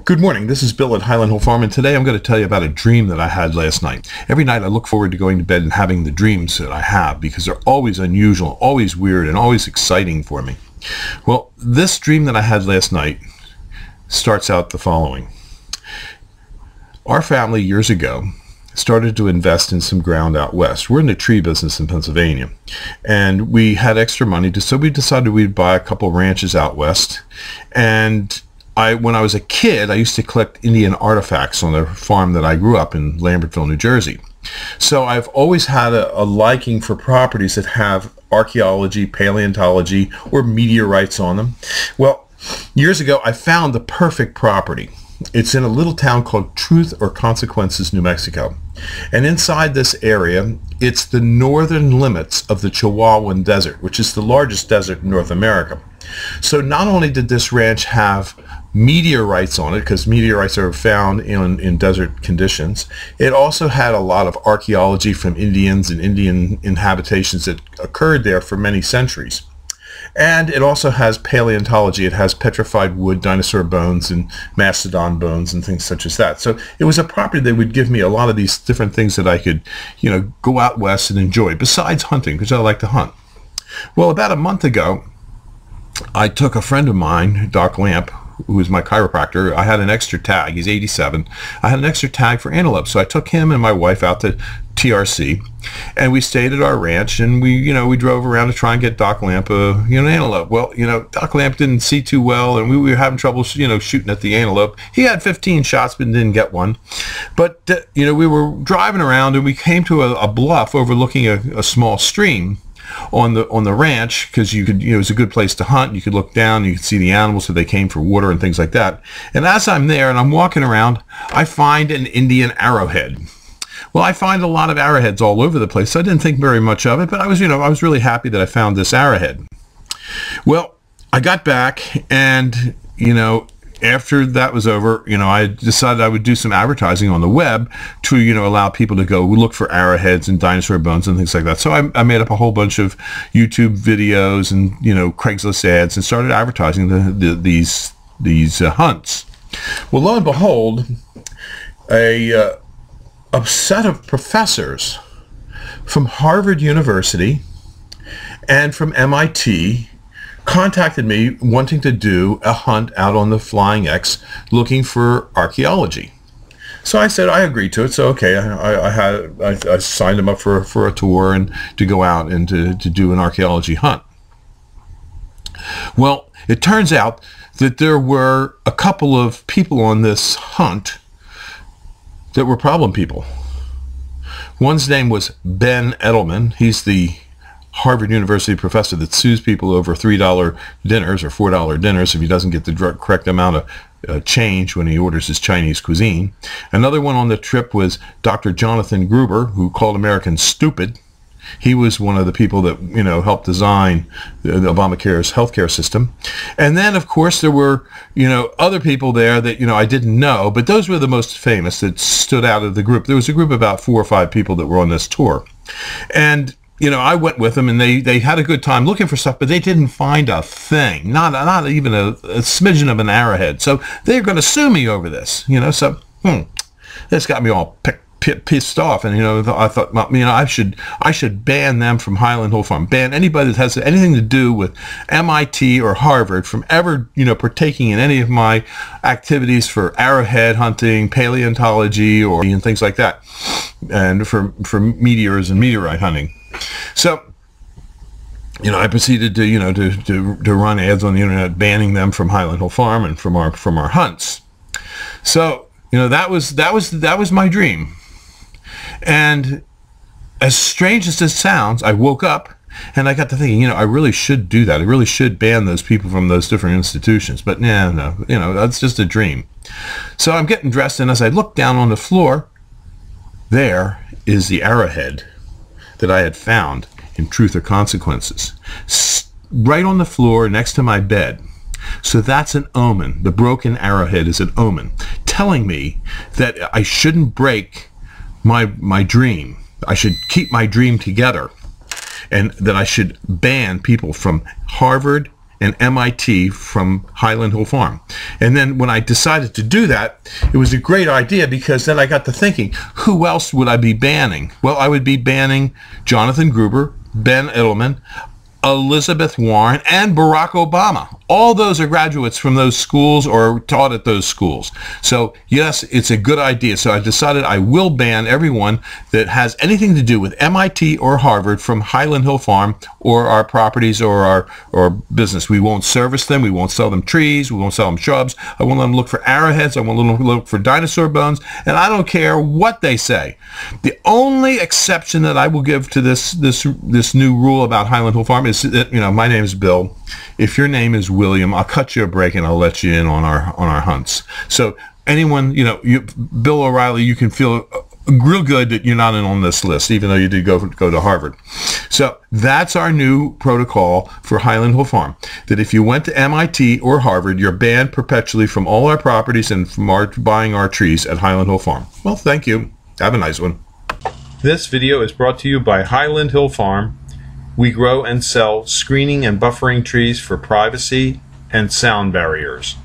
Good morning. This is Bill at Highland Hill Farm, and today I'm going to tell you about a dream that I had last night. Every night I look forward to going to bed and having the dreams that I have because they're always unusual, always weird, and always exciting for me. Well, this dream that I had last night starts out the following. Our family years ago started to invest in some ground out west. We're in the tree business in Pennsylvania, and we had extra money, so we decided we'd buy a couple ranches out west. And when I was a kid, I used to collect Indian artifacts on the farm that I grew up in, Lambertville, New Jersey. So I've always had a liking for properties that have archaeology, paleontology, or meteorites on them. Well, years ago, I found the perfect property. It's in a little town called Truth or Consequences, New Mexico. And inside this area, it's the northern limits of the Chihuahuan Desert, which is the largest desert in North America. So not only did this ranch have meteorites on it, because meteorites are found in desert conditions, it also had a lot of archaeology from Indians and Indian inhabitations that occurred there for many centuries. And it also has paleontology. It has petrified wood, dinosaur bones, and mastodon bones, and things such as that. So it was a property that would give me a lot of these different things that I could, go out west and enjoy, besides hunting, because I like to hunt. Well, about a month ago, I took a friend of mine, Doc Lamp, who was my chiropractor. I had an extra tag. He's 87. I had an extra tag for antelope, so I took him and my wife out to TRC, and we stayed at our ranch, and we drove around to try and get Doc Lamp an antelope. Well, Doc Lamp didn't see too well, and we were having trouble, shooting at the antelope. He had 15 shots, but didn't get one. But we were driving around, and we came to a bluff overlooking a small stream on the ranch, because you could, it was a good place to hunt. You could look down, you could see the animals, so they came for water and things like that. And as I'm there and I'm walking around, I find an Indian arrowhead. Well, I find a lot of arrowheads all over the place, so I didn't think very much of it, but I was really happy that I found this arrowhead. Well, I got back, and after that was over, I decided I would do some advertising on the web to, allow people to go look for arrowheads and dinosaur bones and things like that. So I made up a whole bunch of YouTube videos and, Craigslist ads and started advertising these hunts. Well, lo and behold, a set of professors from Harvard University and from MIT contacted me wanting to do a hunt out on the Flying X looking for archaeology. So I said I agreed to it. So okay, I signed them up for a tour and to go out and to do an archaeology hunt. Well, it turns out that there were a couple of people on this hunt that were problem people. One's name was Ben Edelman. He's the Harvard University professor that sues people over $3 dinners or $4 dinners if he doesn't get the correct amount of change when he orders his Chinese cuisine. Another one on the trip was Dr. Jonathan Gruber, who called Americans stupid. He was one of the people that, helped design the Obamacare's healthcare system. And then, of course, there were, other people there that, I didn't know, but those were the most famous that stood out of the group. There was a group of about 4 or 5 people that were on this tour. And I went with them, and they had a good time looking for stuff, but they didn't find a thing, not even a smidgen of an arrowhead. So they're going to sue me over this, so this got me all pissed off, and I thought, well, I should ban them from Highland Hill Farm, ban anybody that has anything to do with MIT or Harvard from ever partaking in any of my activities for arrowhead hunting, paleontology, and things like that, and for meteors and meteorite hunting. So, I proceeded to run ads on the internet banning them from Highland Hill Farm and from our hunts. So, that was my dream. And as strange as this sounds, I woke up and I got to thinking, I really should do that. I really should ban those people from those different institutions. But no, that's just a dream. So I'm getting dressed, and as I look down on the floor, there is the arrowhead that I had found in Truth or Consequences, right on the floor next to my bed. So that's an omen. The broken arrowhead is an omen telling me that I shouldn't break my dream. I should keep my dream together, and that I should ban people from Harvard and MIT from Highland Hill Farm. And then when I decided to do that, it was a great idea, because then I got to thinking, who else would I be banning? Well, I would be banning Jonathan Gruber, Ben Edelman, Elizabeth Warren, and Barack Obama. All those are graduates from those schools or taught at those schools. So yes, it's a good idea. So I decided I will ban everyone that has anything to do with MIT or Harvard from Highland Hill Farm or our properties or our business. We won't service them. We won't sell them trees. We won't sell them shrubs. I won't let them look for arrowheads. I won't let them look for dinosaur bones. And I don't care what they say. The only exception that I will give to this new rule about Highland Hill Farm is that, my name is Bill. If your name is William, I'll cut you a break and I'll let you in on our hunts. So anyone, Bill O'Reilly, you can feel real good that you're not in on this list, even though you did go to Harvard. So that's our new protocol for Highland Hill Farm, that if you went to MIT or Harvard, you're banned perpetually from all our properties and from buying our trees at Highland Hill Farm. Well, thank you. Have a nice one. This video is brought to you by Highland Hill Farm. We grow and sell screening and buffering trees for privacy and sound barriers.